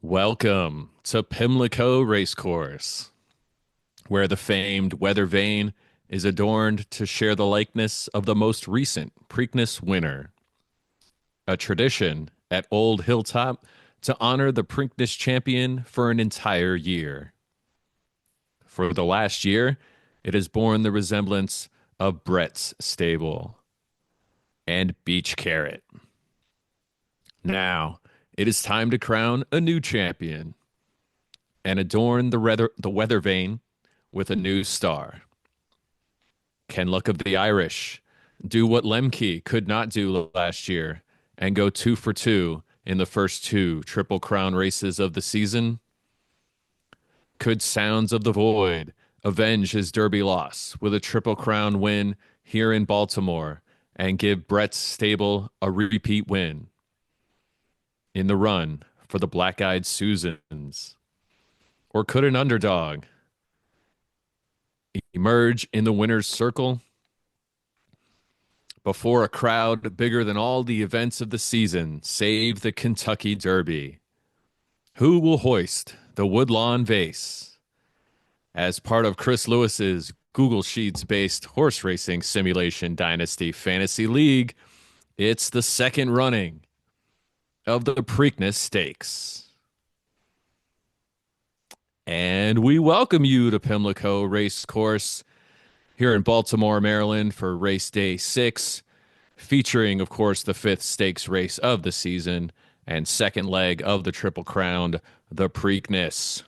Welcome to Pimlico Racecourse, where the famed weather vane is adorned to share the likeness of the most recent Preakness winner. A tradition at Old Hilltop to honor the Preakness champion for an entire year. For the last year, it has borne the resemblance of Brett's stable and Beach Carrot. Now, it is time to crown a new champion and adorn the weather vane with a new star. Can Luck of the Irish do what Lemke could not do last year and go 2 for 2 in the first two Triple Crown races of the season? Could Sounds of the Void avenge his Derby loss with a Triple Crown win here in Baltimore and give Brett's stable a repeat win in the run for the Black Eyed Susans? Or could an underdog emerge in the winner's circle before a crowd bigger than all the events of the season save the Kentucky Derby? Who will hoist the Woodlawn Vase? As part of Chris Lewis's Google Sheets based horse racing simulation Dynasty Fantasy League, it's the second running of the Preakness Stakes. And we welcome you to Pimlico Racecourse here in Baltimore, Maryland for race day 6, featuring, of course, the fifth stakes race of the season and second leg of the Triple Crown, the Preakness.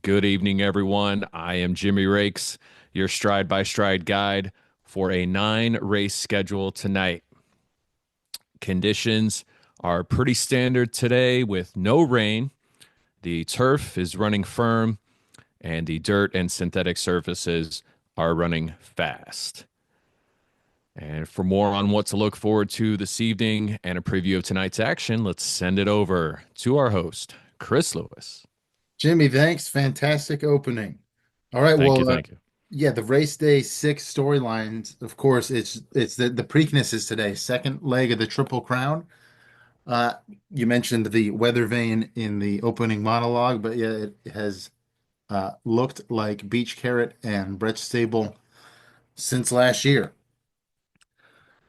Good evening, everyone. I am Jimmy Rakes, your stride by stride guide for a 9-race schedule tonight. Conditions are pretty standard today with no rain. The turf is running firm and the dirt and synthetic surfaces are running fast. And for more on what to look forward to this evening and a preview of tonight's action, let's send it over to our host, Chris Lewis. Jimmy, thanks. Fantastic opening. All right, Thank you. well, Thank you. yeah, the race day 6 storylines. Of course, it's the Preakness is today, second leg of the Triple Crown. Uh, you mentioned the weather vane in the opening monologue, but yeah, it has looked like Beach Carrot and Brett Stable since last year.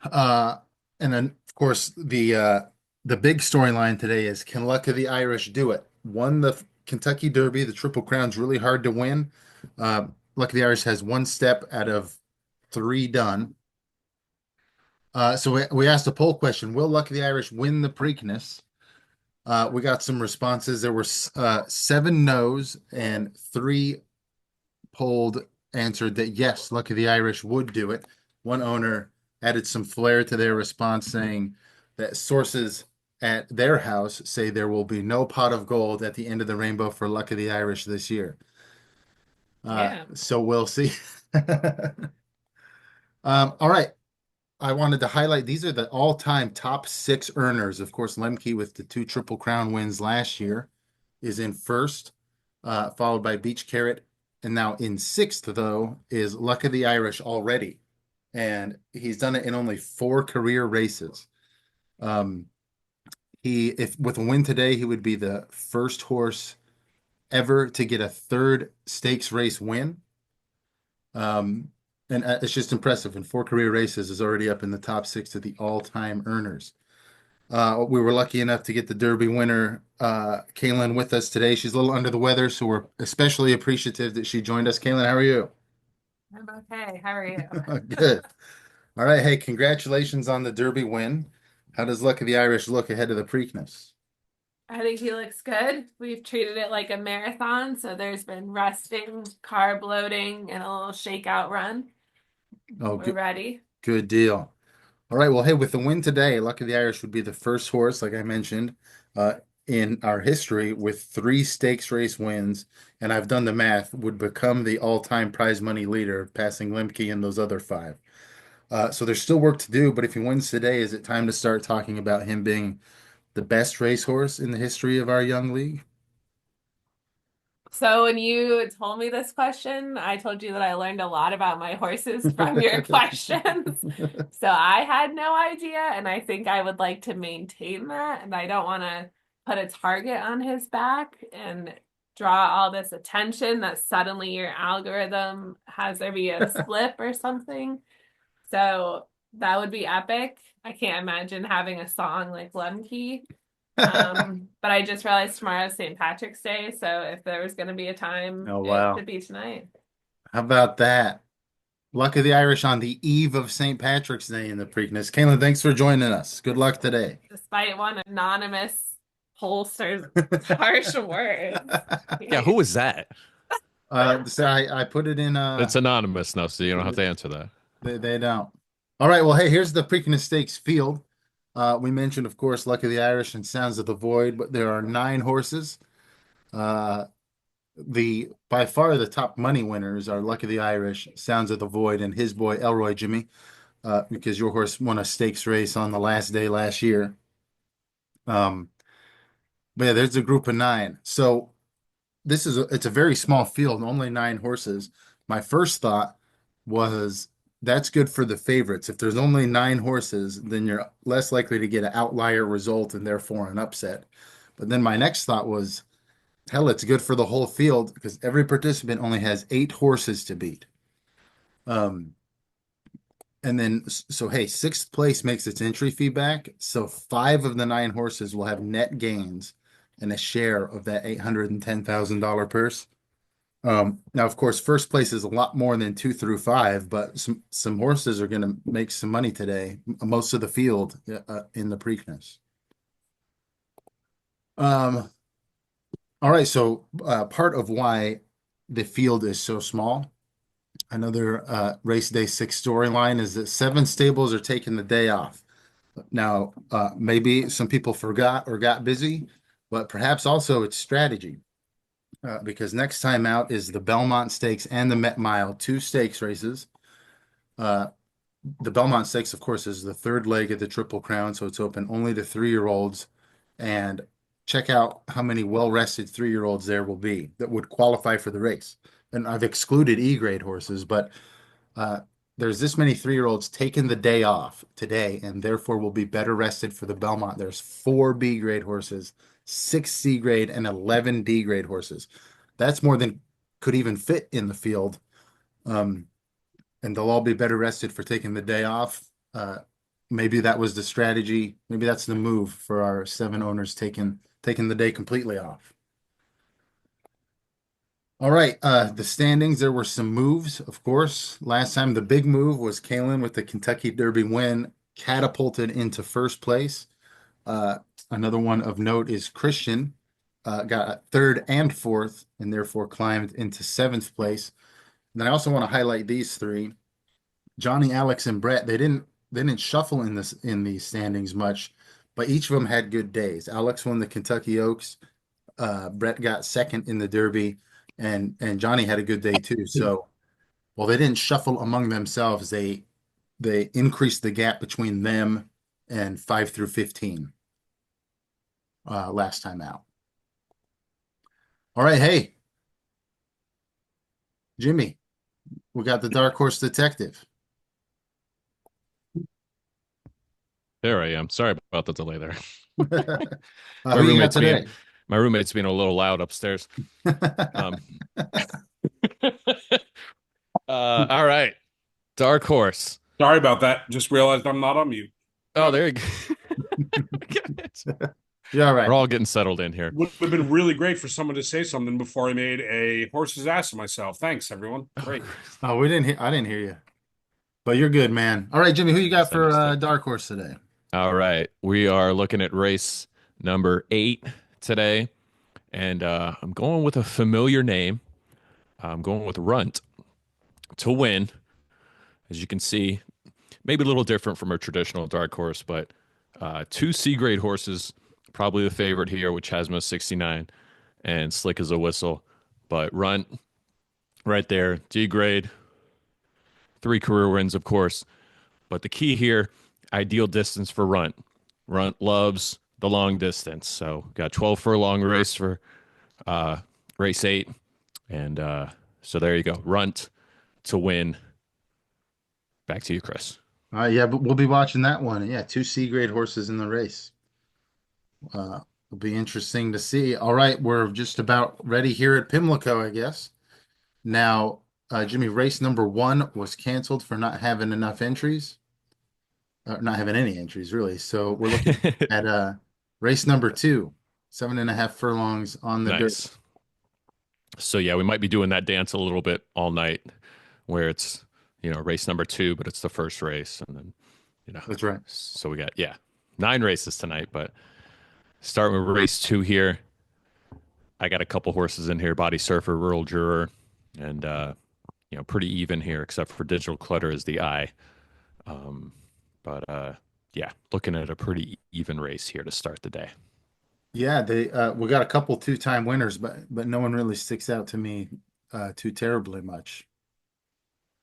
Uh, and then, of course, the big storyline today is can Luck of the Irish do it? Won the Kentucky Derby. The Triple Crown's really hard to win. Uh, Luck of the Irish has one step out of 3 done. So we asked a poll question: will Luck of the Irish win the Preakness? We got some responses. There were 7 no's and 3 polled answered that yes, Luck of the Irish would do it. One owner added some flair to their response, saying that sources at their house say there will be no pot of gold at the end of the rainbow for Luck of the Irish this year. Damn. So we'll see. All right. I wanted to highlight these are the all-time top 6 earners. Of course, Lemke with the 2 Triple Crown wins last year is in first, followed by Beach Carrot. And now in sixth, though, is Luck of the Irish already. And he's done it in only 4 career races. Um, if with a win today, he would be the first horse ever to get a third stakes race win. And it's just impressive. In 4 career races, is already up in the top 6 of the all-time earners. We were lucky enough to get the Derby winner, Kaylin, with us today. She's a little under the weather, so we're especially appreciative that she joined us. Kaylin, how are you? I'm okay. How are you? Good. All right. Hey, congratulations on the Derby win. How does Luck of the Irish look ahead of the Preakness? I think he looks good. We've treated it like a marathon, so there's been resting, carb loading, and a little shakeout run. Oh, We're good, ready. good deal. All right. Well, hey, with the win today, Luck of the Irish would be the first horse, like I mentioned, uh, in our history with 3 stakes race wins, and I've done the math, would become the all-time prize money leader, passing Lemke and those other 5. So there's still work to do, but if he wins today, is it time to start talking about him being the best racehorse in the history of our young league? So when you told me this question, I told you that I learned a lot about my horses from your questions. So I had no idea, and I think I would like to maintain that, and I don't want to put a target on his back and draw all this attention that suddenly your algorithm has there be a slip or something. So that would be epic. I can't imagine having a song like Lemke. But I just realized tomorrow's St. Patrick's Day, so if there was going to be a time, Oh, it wow. should be tonight. How about that? Luck of the Irish on the eve of St. Patrick's Day in the Preakness. Kaylin, thanks for joining us. Good luck today. Despite one anonymous pollster's harsh words. Yeah, who was that? So I put it in It's anonymous now, so you don't have to answer that. they don't. All right, well, hey, here's the Preakness Stakes field. We mentioned, of course, Luck of the Irish and Sounds of the Void, but there are 9 horses. The by far the top money winners are Luck of the Irish, Sounds of the Void, and his boy Elroy Jimmy, because your horse won a stakes race on the last day last year. But yeah, there's a group of 9. So it's a very small field, only 9 horses. My first thought was that's good for the favorites. If there's only 9 horses, then you're less likely to get an outlier result and therefore an upset. But then my next thought was, hell, it's good for the whole field because every participant only has 8 horses to beat. And then, so hey, 6th place makes its entry fee back. So 5 of the 9 horses will have net gains and a share of that $810,000 purse. Now, of course, first place is a lot more than 2 through 5, but some horses are going to make some money today. Most of the field in the Preakness. All right, so part of why the field is so small, another race day 6 storyline is that 7 stables are taking the day off. Now, maybe some people forgot or got busy, but perhaps also it's strategy. Because next time out is the Belmont Stakes and the Met Mile, 2 stakes races. The Belmont Stakes, of course, is the 3rd leg of the Triple Crown, so it's open only to 3-year-olds. And check out how many well-rested 3-year-olds there will be that would qualify for the race. And I've excluded E-grade horses, but there's this many 3-year-olds taking the day off today, and therefore will be better rested for the Belmont. There's 4 B-grade horses, 6 C-grade, and 11 D-grade horses. That's more than could even fit in the field. And they'll all be better rested for taking the day off. Maybe that was the strategy. Maybe that's the move for our 7 owners taking the day completely off. All right, the standings, there were some moves, of course. Last time the big move was Kaylin with the Kentucky Derby win, catapulted into first place. Another one of note is Christian, got 3rd and 4th, and therefore climbed into 7th place. And then I also want to highlight these 3. Johnny, Alex, and Brett, they didn't shuffle in these standings much, but each of them had good days. Alex won the Kentucky Oaks, Brett got 2nd in the Derby, and Johnny had a good day too. So while they didn't shuffle among themselves, they increased the gap between them and 5 through 15 last time out. All right, hey, Jimmy, we got the Dark Horse Detective. There I am. Sorry about the delay there. Who you got today? My roommate's being a little loud upstairs. All right. Dark Horse. Sorry about that. Just realized I'm not on mute. Oh, there you go. You're all right. We're all getting settled in here. Would have been really great for someone to say something before I made a horse's ass of myself. Thanks, everyone. Great. Oh, I didn't hear you. But you're good, man. All right, Jimmy, who you got for Dark Horse today? All right. We are looking at race number 8 today. And I'm going with a familiar name. I'm going with Runt to win. As you can see, maybe a little different from a traditional dark horse, but 2 C-grade horses, probably the favorite here, which has most 69 and Slick as a Whistle. But Runt right there, D-grade, 3 career wins, of course. But the key here, ideal distance for Runt. Runt loves the long distance. So got 12 furlong race for race 8. And so there you go. Runt to win. Back to you, Chris. Yeah, but we'll be watching that one. Yeah, 2 C-grade horses in the race. It'll be interesting to see. All right, we're just about ready here at Pimlico, I guess. Now, Jimmy, race number 1 was canceled for not having enough entries, not having any entries, really. So we're looking at race number 2, 7.5 furlongs on the dirt. Nice. So yeah, we might be doing that dance a little bit all night, where it's race number 2, but it's the first race, and then That's right. So we got 9 races tonight, but starting with race 2 here. I got a couple horses in here: Body Surfer, Rural Juror, and pretty even here, except for Digital Clutter is the eye. But yeah, looking at a pretty even race here to start the day. Yeah, they we got a couple 2-time winners, but no one really sticks out to me too terribly much.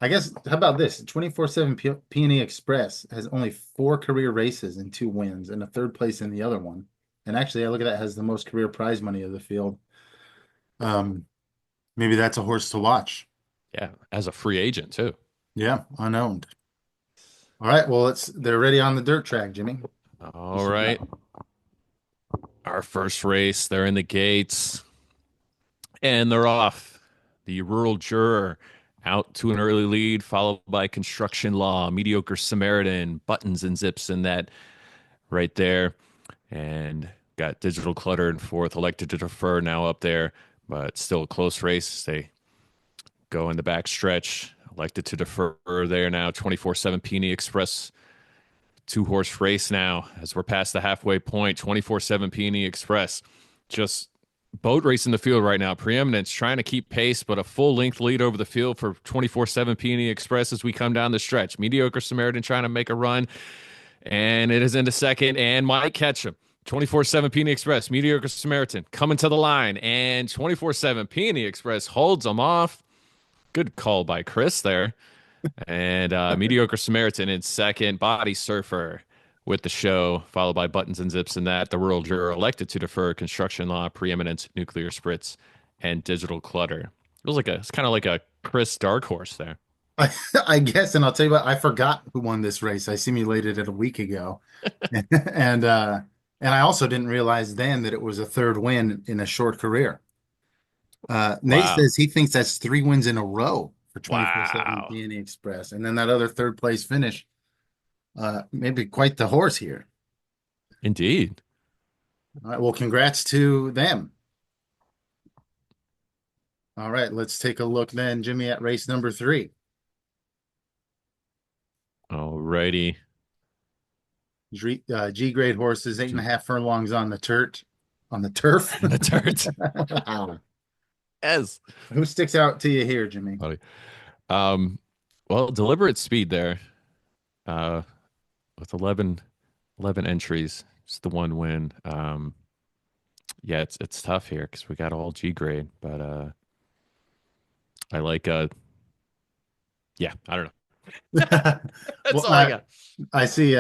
I guess, how about this? 24/7 Peony Express has only 4 career races and 2 wins, and a 3rd place in the other one. And actually, I look at that, has the most career prize money of the field. Maybe that's a horse to watch. Yeah, as a free agent too. Yeah, unowned. All right, well, they're ready on the dirt track, Jimmy. All right. Our first race, they're in the gates, and they're off. The Rural Juror out to an early lead, followed by Construction Law, Mediocre Samaritan, Buttons and Zips in that right there. And got Digital Clutter in 4th, Elected to Defer now up there, but still a close race. They go in the back stretch. Elected to Defer there now. 24/7 Peony Express 2-horse race now as we're past the halfway point. 24/7 Peony Express just boat racing the field right now. Preeminence trying to keep pace, but a full length lead over the field for 24/7 Peony Express as we come down the stretch. Mediocre Samaritan trying to make a run, and it is into second and might catch him. 24/7 Peony Express, Mediocre Samaritan coming to the line, and 24/7 Peony Express holds them off. Good call by Chris there. And Mediocre Samaritan in second. Body Surfer with the show, followed by Buttons and Zips in that. The Rural Juror, Elected to Defer, Construction Law, Preeminence, Nuclear Spritz, and Digital Clutter. It's kind of like a Chris dark horse there. I guess, and I'll tell you what, I forgot who won this race. I simulated it a week ago. And I also didn't realize then that it was a 3rd win in a short career. Nate says he thinks that's 3 wins in a row for 24/7 Peony Express. And then that other 3rd place finish, maybe quite the horse here. Indeed. All right, well, congrats to them. All right, let's take a look then, Jimmy, at race number 3. All righty. G-grade horses, 8.5 furlongs on the turf. On the turf? The turf. Yes. Who sticks out to you here, Jimmy? Well, Deliberate Speed there, with 11 entries, just the 1 win. Yeah, it's tough here because we got all G grade, but I like yeah, I don't know. That's all I got. I see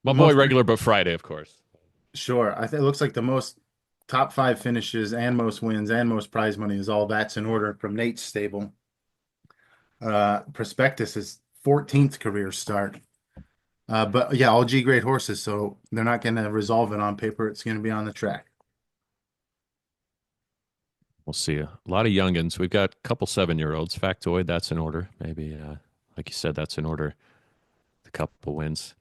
my boy Regular But Friday, of course. Sure. I think it looks like the most top 5 finishes and most wins and most prize money is all that's in order from Nate's stable. Prospectus is 14th career start. But yeah, all G grade horses, so they're not going to resolve it on paper. It's going to be on the track. We'll see. A lot of youngins. We've got a couple 7-year-olds. Factoid, that's in order. Maybe, like you said, that's in order. A couple wins.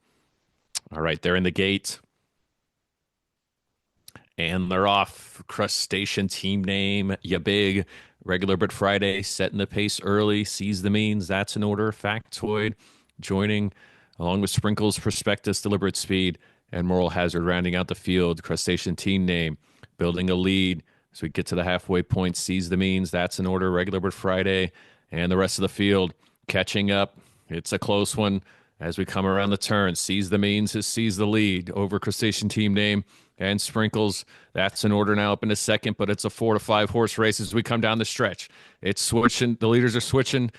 All right, they're in the gate. And they're off. Crustacean team name, Ya Big. Regular But Friday, setting the pace early. Sees the Means, that's in order. Factoid, joining along with Sprinkles, Prospectus, Deliberate Speed, and Moral Hazard rounding out the field. Crustacean team name, building a lead. So we get to the halfway point. Sees the Means, that's in order. Regular But Friday, and the rest of the field catching up. It's a close one as we come around the turn. Sees the Means, sees the lead over Crustacean team name and Sprinkles. That's in order now up into second, but it's a 4 to 5 horse race as we come down the stretch. It's switching. The leaders are switching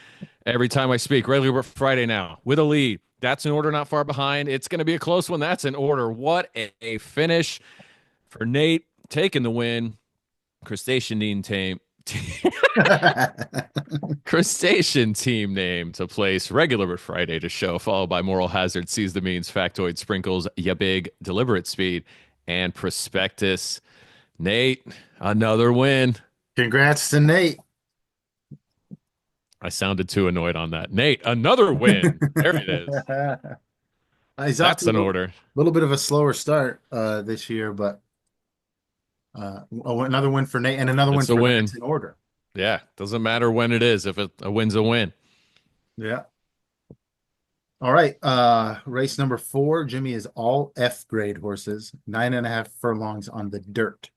every time I speak. Regular But Friday now with a lead. That's in order, not far behind. It's going to be a close one. That's in order. What a finish for Nate, taking the win. Crustacean team name to place. Regular But Friday to show, followed by Moral Hazard, Sees the Means, Factoid, Sprinkles, Ya Big, Deliberate Speed, and Prospectus. Nate, another win. Congrats to Nate. I sounded too annoyed on that. Nate, another win. There it is. He's off That's to an a order. little bit of a slower start this year, but another win for Nate and another win It's a for win. That's in order. Yeah, doesn't matter when it is. If a win's a win. Yeah. All right. Race number 4. Jimmy is all F grade horses, 9.5 furlongs on the dirt.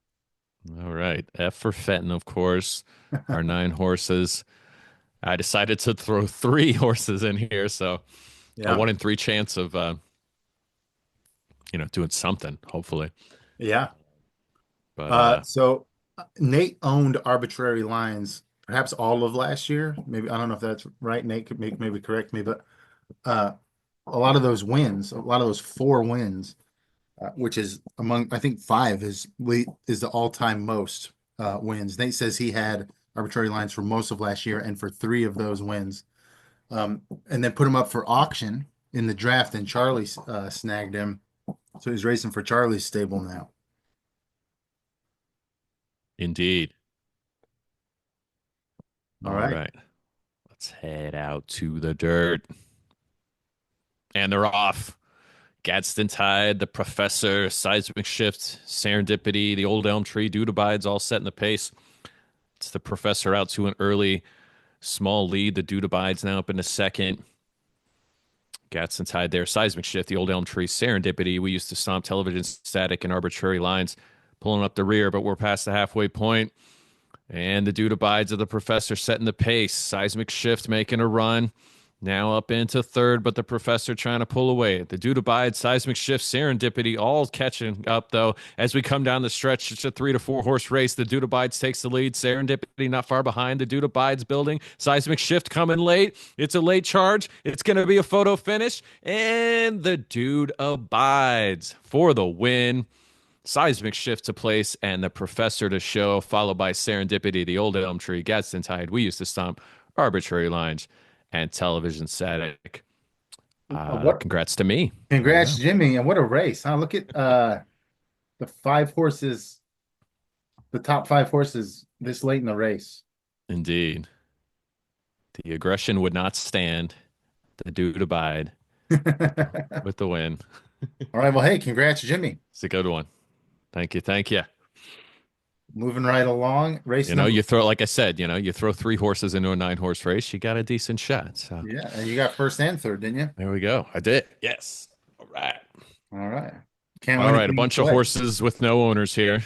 All right. F for Fenton, of course. Our 9 horses. I decided to throw 3 horses in here, so a Yeah. 1 in 3 chance of doing something, hopefully. Yeah. But So Nate owned Arbitrary Lines perhaps all of last year. Maybe I don't know if that's right. Nate could maybe correct me, but a lot of those wins, a lot of those 4 wins, which is among I think 5 is the all-time most wins. Nate says he had Arbitrary Lines for most of last year and for 3 of those wins, and then put him up for auction in the draft, and Charlie snagged him, so he's racing for Charlie's stable now. indeed. All All right. right. Let's head out to the dirt. And they're off. Gadsden Tide, the Professor, Seismic Shift, Serendipity, the Old Elm Tree, Dude Abides all setting the pace. It's the Professor out to an early small lead. The Dude Abides now up in the second. Gadsden Tide there. Seismic Shift, the Old Elm Tree, Serendipity. We used to stomp Television Static and Arbitrary Lines pulling up the rear, but we're past the halfway point. And the Dude Abides of the Professor setting the pace. Seismic Shift making a run. Now up into third, but the Professor trying to pull away. The Dude Abides, Seismic Shift, Serendipity all catching up, though. As we come down the stretch, it's a 3 to 4 horse race. The Dude Abides takes the lead. Serendipity not far behind. The Dude Abides building. Seismic Shift coming late. It's a late charge. It's going to be a photo finish. And the Dude Abides for the win. Seismic Shift to place and the Professor to show, followed by Serendipity, the Old Elm Tree, Gadsden Tide. We used to stomp Arbitrary Lines and Television Static. What? Congrats to me. Congrats, Jimmy, and what a race, huh? Look at the 5 horses, the top 5 horses this late in the race. Indeed. The aggression would not stand. The Dude Abide All with the win. right, well, hey, congrats, Jimmy. It's a good one. Thank you. Thank you. Moving right along, race You know, number. you throw, like I said, you throw 3 horses into a 9-horse race, you got a decent shot. So Yeah, and you got first and third, didn't you? there we go. I did. Yes. All right. All right. Can't All win right. A anything bunch of quick. horses with no owners here.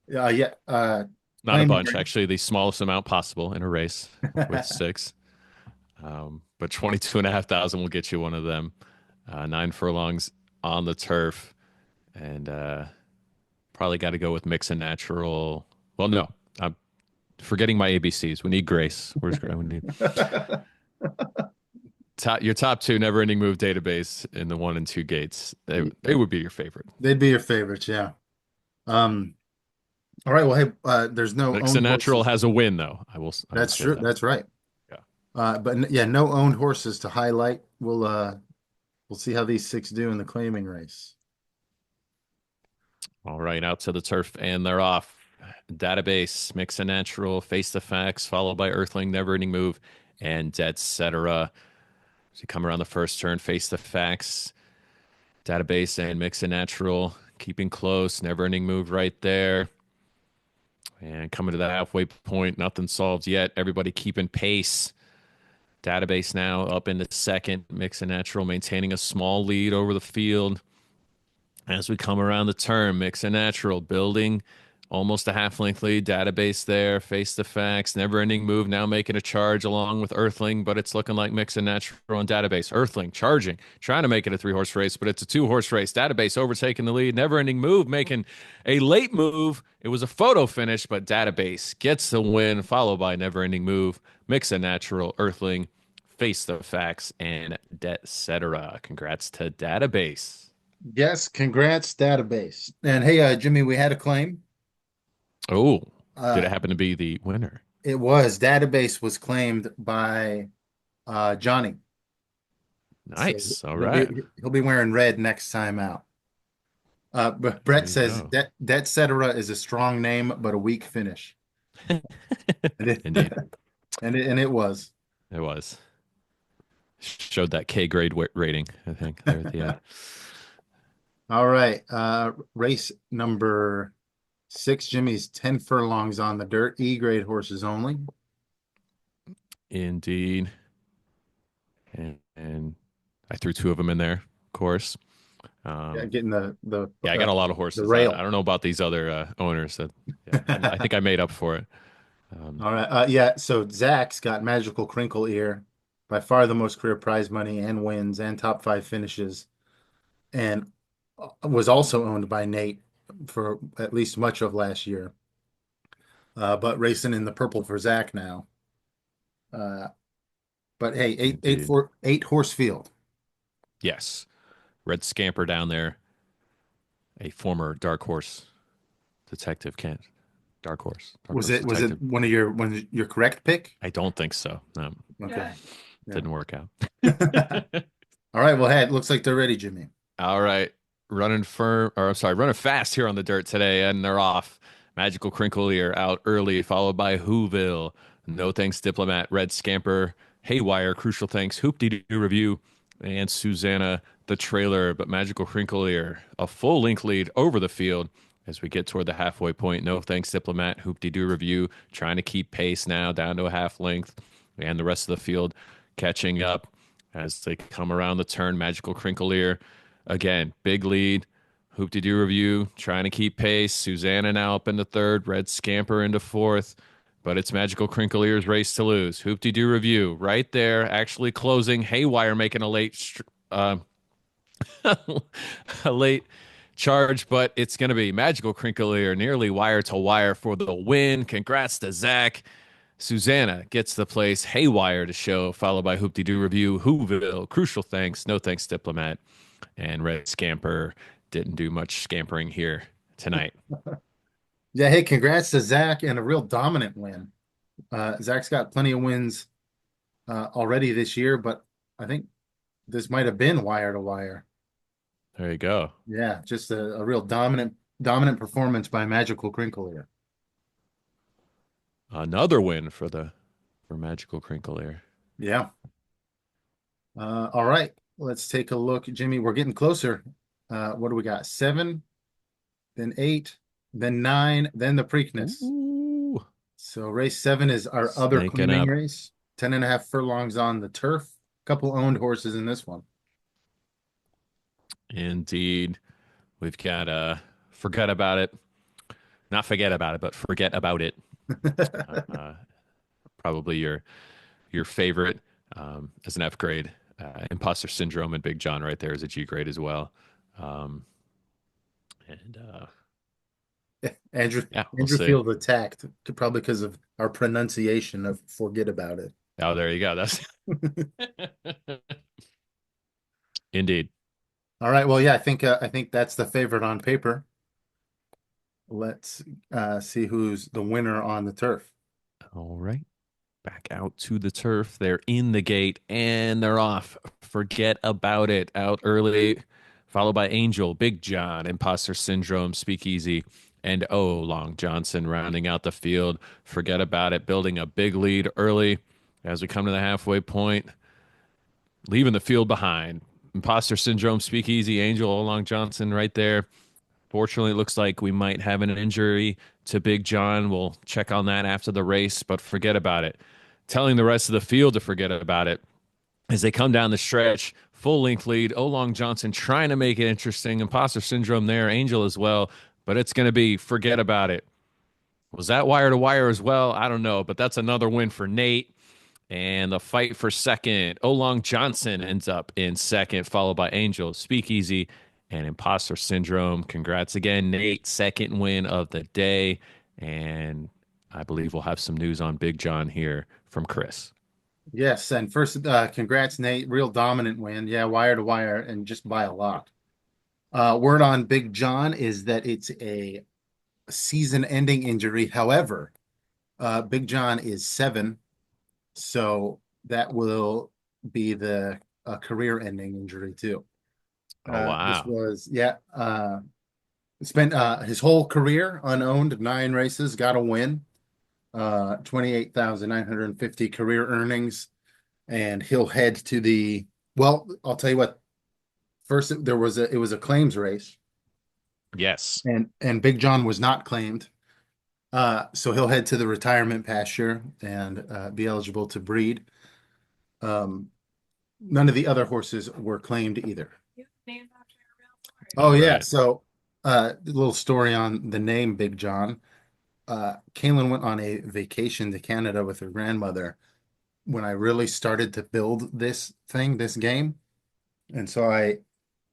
Yeah. Not a Claiming bunch, race. actually, the smallest amount possible in a race with 6. But 22,500 will get you one of them. 9 furlongs on the turf. And probably got to go with Mix and Natural. Well, no, I'm forgetting my ABCs. We need Grace. Where's Grace? We need your top 2 Never Ending Move Database in the 1 and 2 gates. They would be your favorite. They'd be your favorites, yeah. All right, well, hey, there's no Mix owned and Natural horses. has a win, though. I will That's say true. that. That's right. Yeah. But yeah, no owned horses to highlight. We'll see how these 6 do in the claiming race. All right, out to the turf, and they're off. Database, Mix and Natural, Face the Facts, followed by Earthling, Never Ending Move, and Dead Cetera. As you come around the first turn, Face the Facts, Database, and Mix and Natural, keeping close, Never Ending Move right there. And coming to the halfway point, nothing solved yet. Everybody keeping pace. Database now up into second, Mix and Natural maintaining a small lead over the field. As we come around the turn, Mix and Natural building almost a half-length lead. Database there, Face the Facts, Never Ending Move now making a charge along with Earthling, but it's looking like Mix and Natural and Database. Earthling charging, trying to make it a 3-horse race, but it's a 2-horse race. Database overtaking the lead. Never Ending Move making a late move. It was a photo finish, but Database gets the win, followed by Never Ending Move, Mix and Natural, Earthling, Face the Facts, and Det Cetera. Congrats to Database. Yes, congrats, database. And hey, Jimmy, we had a claim. Oh, Uh, did it happen to be the winner? It was database was claimed by Johnny. Nice. So All right. he'll be wearing red next time out. Brett you says go. that cetera is a strong name, but a weak finish. And it, Indeed, and it was. it was. Showed that K grade rating, I think, there at the end. All right. Race number 6, Jimmy's 10 furlongs on the dirt, E grade horses only. Indeed. And I threw two of them in there, of course. Yeah, Um, getting yeah, I got a lot of the horses. I rail. don't know about these other owners. Yeah, I think I made up for it. All right. Yeah. So Zach's got Magical Crinkle Ear, by far the most career prize money and wins and top 5 finishes, and was also owned by Nate for at least much of last year. But racing in the purple for Zach now. Uh, but hey, Indeed. 8 horse field. Yes. Red Scamper down there, a former Dark Horse detective, Kent. Dark Horse. Dark Horse Was it detective. one of your correct pick? I don't think so. No, Okay. Yeah. didn't work out. All right. Well, hey, it looks like they're ready, Jimmy. All right. Running firm, or I'm sorry, running fast here on the dirt today, and they're off. Magical Crinkle Ear out early, followed by Whoville. No Thanks Diplomat, Red Scamper, Haywire, Crucial Thanks, Hoop-Dee-Doo Review, and Susanna the trailer. But Magical Crinkle Ear, a full link lead over the field as we get toward the halfway point. No Thanks Diplomat, Hoop-Dee-Doo Review, trying to keep pace now down to a half length, and the rest of the field catching up as they come around the turn. Magical Crinkle Ear. Again, big lead. Hoop-de-doo Review trying to keep pace. Susanna now up into third. Red Scamper into fourth. But it's Magical Crinkle Ear's race to lose. Hoop-de-doo Review right there, actually closing. Haywire making a uh, a late charge, but it's going to be Magical Crinkle Ear nearly wire to wire for the win. Congrats to Zach. Susanna gets the place. Haywire to show, followed by Hoop-de-doo Review, Whoville, Crucial Thanks, No Thanks Diplomat, and Red Scamper didn't do much scampering here tonight. Yeah. Hey, congrats to Zach and a real dominant win. Zach's got plenty of wins already this year, but I think this might have been wire to wire. There you go. Yeah, just a real dominant performance by Magical Crinkle here. Another win for Magical Crinkle here. Yeah. All right, let's take a look, Jimmy. We're getting closer. What do we got? 7, then 8, then 9, then the Preakness. Ooh, So race 7 is our other snaking claiming up. race. 10.5 furlongs on the turf. Couple owned horses in this one. Indeed. We've got Forget About It. Not Forget About It, but Forget About It. uh, Probably your favorite as an F grade. Imposter Syndrome and Big John right there is a G grade as well. And Andrew yeah, we'll Andrew see. feels attacked, probably because of our pronunciation of forget about it. Oh, there you go. That's indeed. All right. Well, yeah, I think that's the favorite on paper. Let's see who's the winner on the turf. All right. Back out to the turf. They're in the gate and they're off. Forget About It. Out early, followed by Angel, Big John, Imposter Syndrome, Speakeasy, and Long Johnson rounding out the field. Forget About It, building a big lead early as we come to the halfway point, leaving the field behind. Imposter Syndrome, Speakeasy, Angel, Long Johnson right there. Fortunately, it looks like we might have an injury to Big John. We'll check on that after the race, but Forget About It. Telling the rest of the field to forget about it as they come down the stretch. Full length lead. Long Johnson trying to make it interesting. Imposter Syndrome there. Angel as well. But it's going to be Forget About It. Was that wire to wire as well? I don't know, but that's another win for Nate. And the fight for second, Long Johnson ends up in second, followed by Angel, Speakeasy, and Imposter Syndrome. Congrats again, Nate. Second win of the day. And I believe we'll have some news on Big John here from Chris. Yes, and first, congrats, Nate. Real dominant win. Yeah, wire to wire, and just by a lot. Word on Big John is that it's a season-ending injury. However, Big John is 7, so that will be the career-ending injury too. Oh, This wow. was Spent his whole career unowned, 9 races, got a win. 28,950 career earnings, and he'll head to the, well, I'll tell you what. First, it was a claims race, Yes. and Big John was not claimed. So he'll head to the retirement pasture and be eligible to breed. None of the other horses were claimed either. Named after a real horse. Oh yeah, Right. so a little story on the name Big John. Kaylin went on a vacation to Canada with her grandmother when I really started to build this game. And so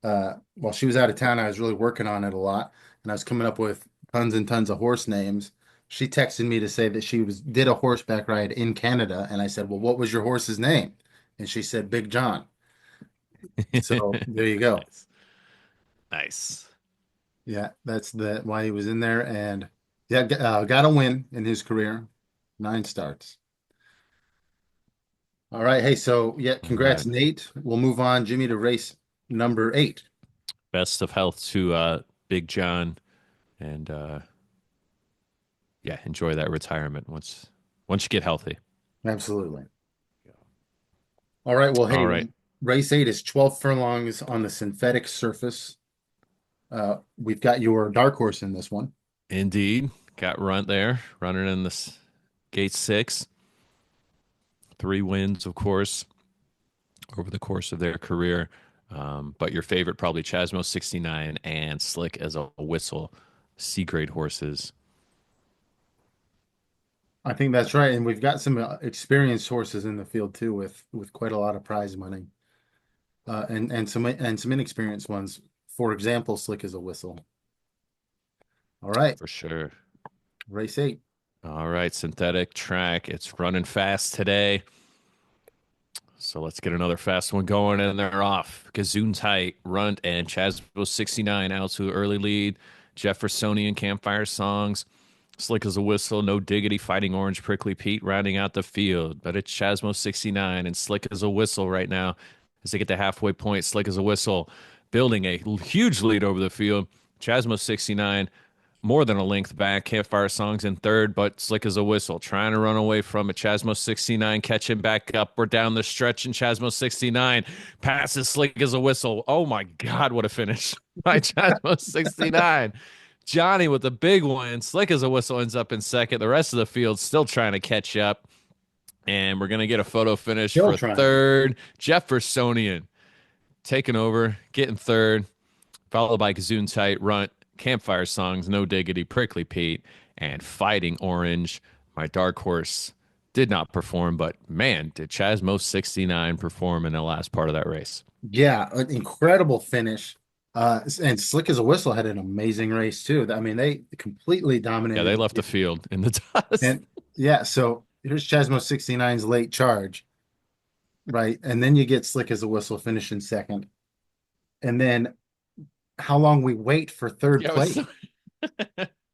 while she was out of town, I was really working on it a lot, and I was coming up with tons and tons of horse names. She texted me to say that did a horseback ride in Canada, and I said, "Well, what was your horse's name?" And she said, "Big John." So there you go. Nice. Nice. Yeah, that's why he was in there, and yeah, got a win in his career, 9 starts. All right, hey, so yeah, All congrats, right. Nate. We'll move on, Jimmy, to race number 8. Best of health to Big John, and yeah, enjoy that retirement once you get healthy. Absolutely. All right, well, hey, All right. race 8 is 12 furlongs on the synthetic surface. We've got your dark horse in this one. Indeed. Got Runt there, running in this gate 6. 3 wins, of course, over the course of their career. But your favorite, probably Chasmo 69 and Slick as a Whistle, C grade horses. I think that's right, and we've got some experienced horses in the field too, with quite a lot of prize money, and some inexperienced ones. For example, Slick as a Whistle. All right, For sure. race 8. All right, synthetic track. It's running fast today. So let's get another fast one going, and they're off. Gesundheit, Runt, and Chasmo 69 out to early lead. Jeffersonian Campfire Songs, Slick as a Whistle, No Diggity, Fighting Orange, Prickly Pete rounding out the field. But it's Chasmo 69 and Slick as a Whistle right now as they get to halfway point. Slick as a Whistle building a huge lead over the field. Chasmo 69 more than a length back. Campfire Songs in third, but Slick as a Whistle trying to run away from it. Chasmo 69 catching back up. We're down the stretch, and Chasmo 69 passes Slick as a Whistle. Oh my God, what a finish by Chasmo 69. Johnny with the big one. Slick as a Whistle ends up in second. The rest of the field still trying to catch up. And we're going to get a photo finish Still for trying. third. Jeffersonian taking over, getting third, followed by Gesundheit, Runt, Campfire Songs, No Diggity, Prickly Pete, and Fighting Orange. My dark horse did not perform, but man, did Chasmo 69 perform in the last part of that race. Yeah, an incredible finish. And Slick as a Whistle had an amazing race too. I mean, they completely Yeah, dominated. they left the field in the dust. And yeah, so here's Chasmo 69's late charge, right? And then you get Slick as a Whistle finishing second. And then how long we wait for third Yeah, place?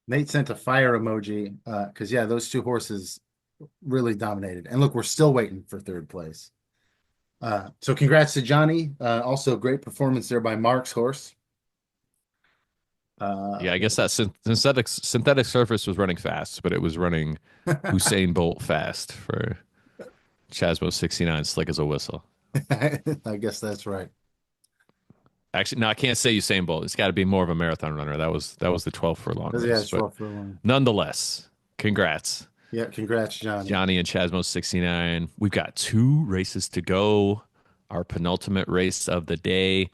Nate sent a fire emoji because yeah, those two horses really dominated. And look, we're still waiting for third place. So congrats to Johnny. Also great performance there by Mark's horse. Yeah, I guess that synthetic surface was running fast, but it was running Usain Bolt fast for Chasmo 69, Slick as a Whistle. I guess that's right. Actually, no, I can't say Usain Bolt. It's got to be more of a marathon runner. That was the 12 furlong Yeah, race. it's But 12 for one. nonetheless, congrats, Yeah, congrats, Johnny. Johnny and Chasmo 69. We've got 2 races to go. Our penultimate race of the day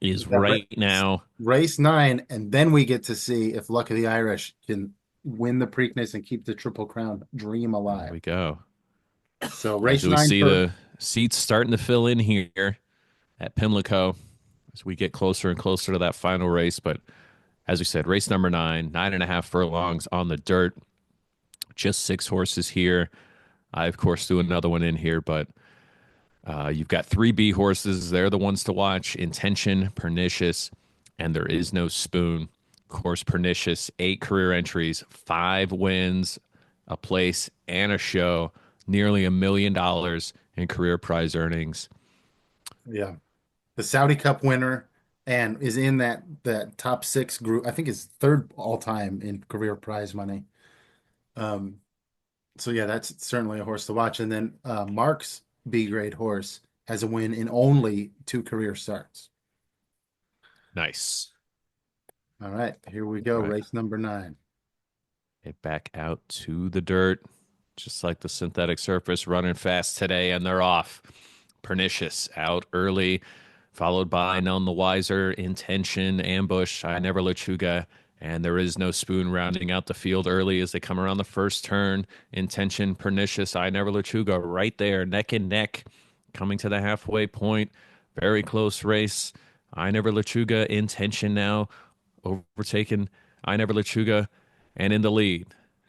is That right now. Race 9, and then we get to see if Luck of the Irish can win the Preakness and keep the Triple Crown dream There alive. we go. So race As we 9 see first. the seats starting to fill in here at Pimlico as we get closer and closer to that final race. But as we said, race number 9, 9.5 furlongs on the dirt. Just 6 horses here. I, of course, threw another one in here, but you've got 3 B horses. They're the ones to watch. Intention, Pernicious, and There Is No Spoon. Of course, Pernicious, 8 career entries, 5 wins, a place, and a show. Nearly $1 million in career prize earnings. Yeah. The Saudi Cup winner, and is in that top six group. I think it's third all time in career prize money. Um, so yeah, that's certainly a horse to watch. And then Mark's B grade horse has a win in only 2 career starts. Nice. All right, here we go. Right. Race number 9. Get back out to the dirt, just like the synthetic surface, running fast today, and they're off. Pernicious out early, followed by None the Wiser, Intention, Ambush, I Never Lechuga, and There Is No Spoon rounding out the field early as they come around the first turn. Intention, Pernicious, I Never Lechuga right there, neck and neck, coming to the halfway point. Very close race. I Never Lechuga, Intention now overtaken I Never Lechuga and in the lead.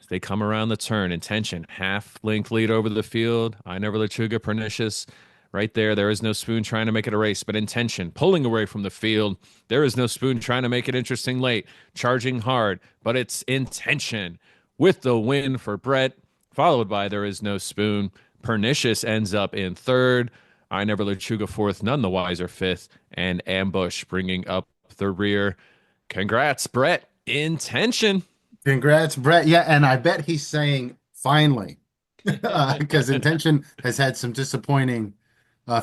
They come around the turn. Intention, half length lead over the field. I Never Lechuga, Pernicious. Right there, There Is No Spoon trying to make it a race, but Intention pulling away from the field. There Is No Spoon trying to make it interesting late, charging hard, but it's Intention with the win for Brett, followed by There Is No Spoon. Pernicious ends up in third. I Never Lechuga fourth, None the Wiser fifth, and Ambush bringing up the rear. Congrats, Brett. Intention. Congrats, Brett. Yeah, and I bet he's saying finally, because Intention has had some disappointing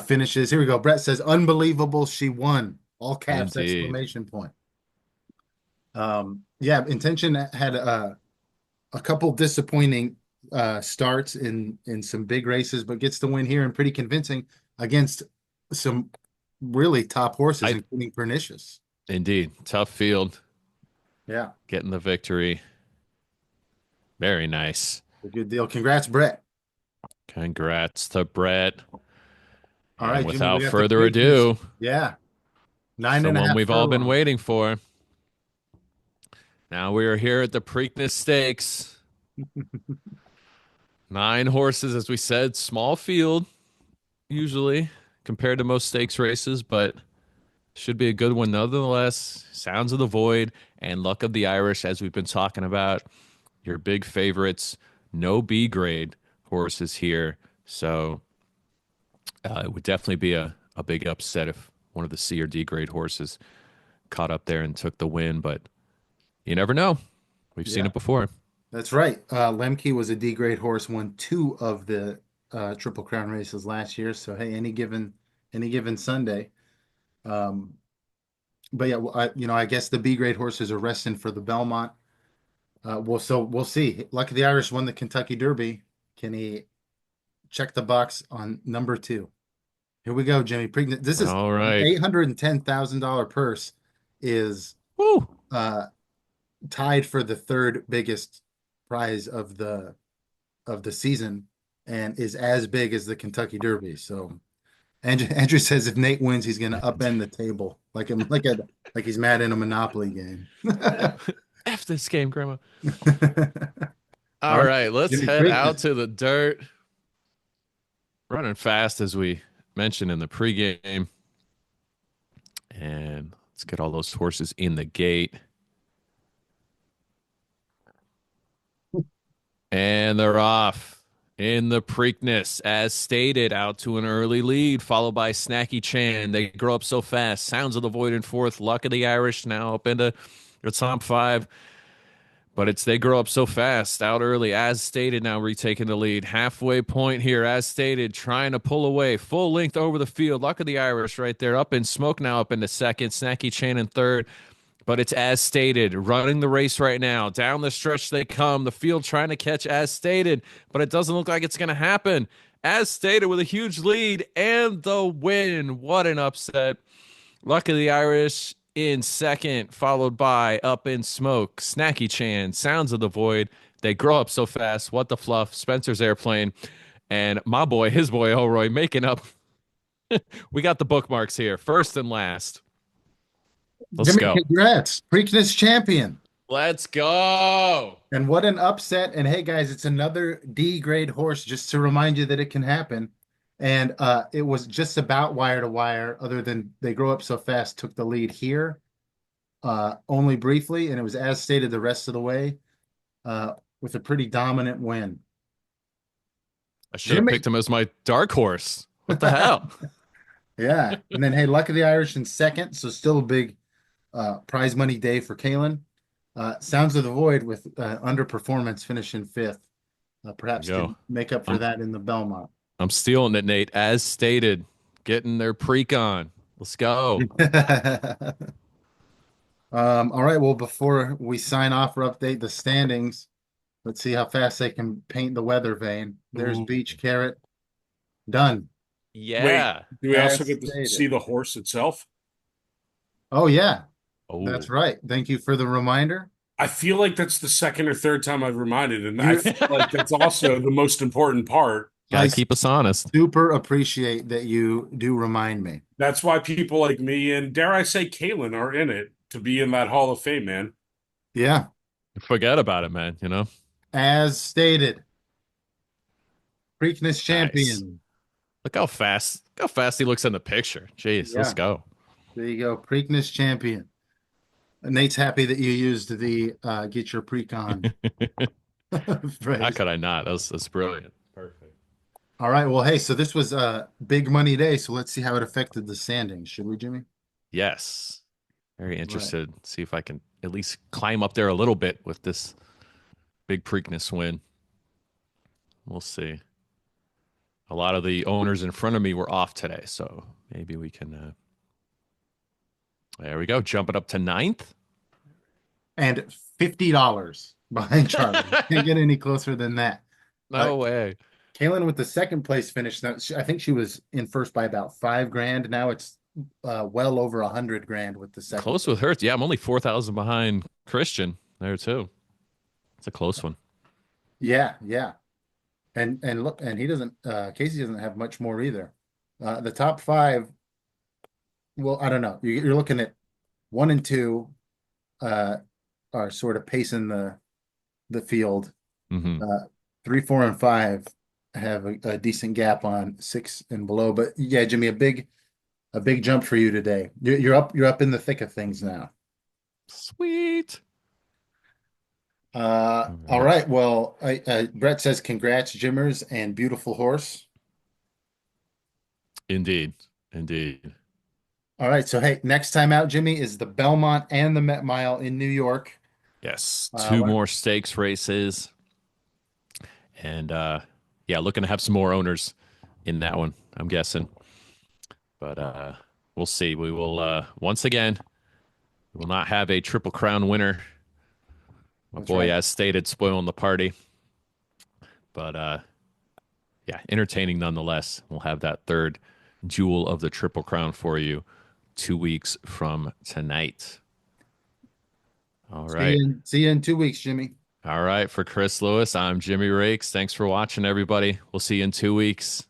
finishes. Here we go. Brett says, "Unbelievable, she won!" All caps, Indeed. exclamation point. Yeah, Intention had a couple disappointing starts in some big races, but gets the win here and pretty convincing against some really top horses, including Pernicious. Indeed. Tough field. Yeah, Getting the victory. Very nice. a good deal. Congrats, Brett. Congrats to Brett. All And right, Jimmy, without we got the further Preakness. ado, Yeah, the 9.5 one we've all been furlongs. waiting for. Now we are here at the Preakness Stakes. 9 horses, as we said, small field, usually compared to most stakes races, but should be a good one nonetheless. Sounds of the Void and Luck of the Irish, as we've been talking about. Your big favorites. No B grade horses here. So it would definitely be a big upset if one of the C or D grade horses caught up there and took the win, but you never know. We've seen Yeah. it before. That's right. Lemke was a D grade horse, won 2 of the Triple Crown races last year. So hey, any given Sunday. But yeah, I guess the B grade horses are resting for the Belmont. We'll see. Lucky the Irish won the Kentucky Derby. Can he check the box on number 2? Here we go, Jimmy. This is All right. $810,000 purse is Woo! tied for the third biggest prize of the season and is as big as the Kentucky Derby. So Andrew says if Nate wins, he's going to upend the table like he's mad in a Monopoly game. F this game, Grandma. All All right, right, let's Jimmy head Preakness. out to the dirt. Running fast, as we mentioned in the pregame. And let's get all those horses in the gate. And they're off in the Preakness, as stated, out to an early lead, followed by Snacky Chan. They grow up so fast. Sounds of the Void in fourth. Luck of the Irish now up into the top 5. But they grow up so fast, out early, as stated, now retaking the lead. Halfway point here, as stated, trying to pull away. Full length over the field. Luck of the Irish right there. Up in smoke now, up into second. Snacky Chan in third. But it's as stated, running the race right now. Down the stretch they come. The field trying to catch as stated, but it doesn't look like it's going to happen. As stated, with a huge lead and the win. What an upset. Luck of the Irish in second, followed by Up in Smoke, Snacky Chan, Sounds of the Void. They grow up so fast. What the Fluff, Spencer's Airplane, and my boy, his boy, Elroy, making up. We got the bookmarks here, first and last. Let's Jimmy, go. congrats. Preakness champion. Let's go. And what an upset. And hey, guys, it's another D grade horse, just to remind you that it can happen. And it was just about wire to wire, other than they grow up so fast, took the lead here only briefly. And it was as stated the rest of the way with a pretty dominant win. I should have picked him as my dark horse. What the hell? Yeah. And then, hey, Luck of the Irish in second. So still a big prize money day for Kalen. Sounds of the Void with underperformance finishing fifth. Perhaps There you can go. make up for I'm that in the Belmont. I'm stealing it, Nate. As stated, getting their precon. Let's go. All right. Well, before we sign off or update the standings, let's see how fast they can paint the weather vane. There's Ooh. Beach Carrot. Done. Wait, Yeah. do we also As get to stated. see the horse itself? Oh, yeah. Oh, That's right. Thank you for the reminder. I feel like that's the second or third time I've reminded, and I You, feel like that's also the most important part. I gotta keep us honest. super appreciate that you do remind me. That's why people like me and dare I say Kalen are in it to be in that Hall of Fame, man. Yeah. Forget about it, man. As stated, Preakness Nice. champion. Look how fast he looks in the picture. Jeez, let's Yeah. go. There you go. Preakness champion. Nate's happy that you used the get your precon How phrase. could I not? That's brilliant. Perfect. All right. Well, hey, so this was a big money day. So let's see how it affected the standings. Should we, Jimmy? Yes. Very Right. interested. See if I can at least climb up there a little bit with this big Preakness win. We'll see. A lot of the owners in front of me were off today, so maybe we can. There we go. Jump it up to ninth. And $50 behind Charlie. Can't get any closer than that. No way. Kaylin with the second place finish. Now, I think she was in first by about 5 grand. Now it's well over 100 grand with the second. Close with her. Yeah, I'm only 4,000 behind Christian there too. It's a close one. Yeah, yeah. And look, and he doesn't Casey doesn't have much more either. The top five, well, I don't know. You're looking at 1 and 2 are sort of pacing the field. Hmm. 3, 4, and 5 have a decent gap on 6 and below. But yeah, Jimmy, a big jump for you today. You're up in the thick of things now. Sweet. All right. Well, Brett says congrats, Jimmers, and beautiful horse. Indeed. Indeed. All right. So hey, next time out, Jimmy, is the Belmont and the Met Mile in New York. Yes. Uh, Two what- more stakes races. And yeah, looking to have some more owners in that one, I'm guessing. But we'll see. We will once again, we will not have a Triple Crown winner. My That's boy, right. as stated, spoiling the party. But yeah, entertaining nonetheless. We'll have that third jewel of the Triple Crown for you 2 weeks from tonight. All right. See you in 2 weeks, Jimmy. All right. For Chris Lewis, I'm Jimmy Rakes. Thanks for watching, everybody. We'll see you in 2 weeks.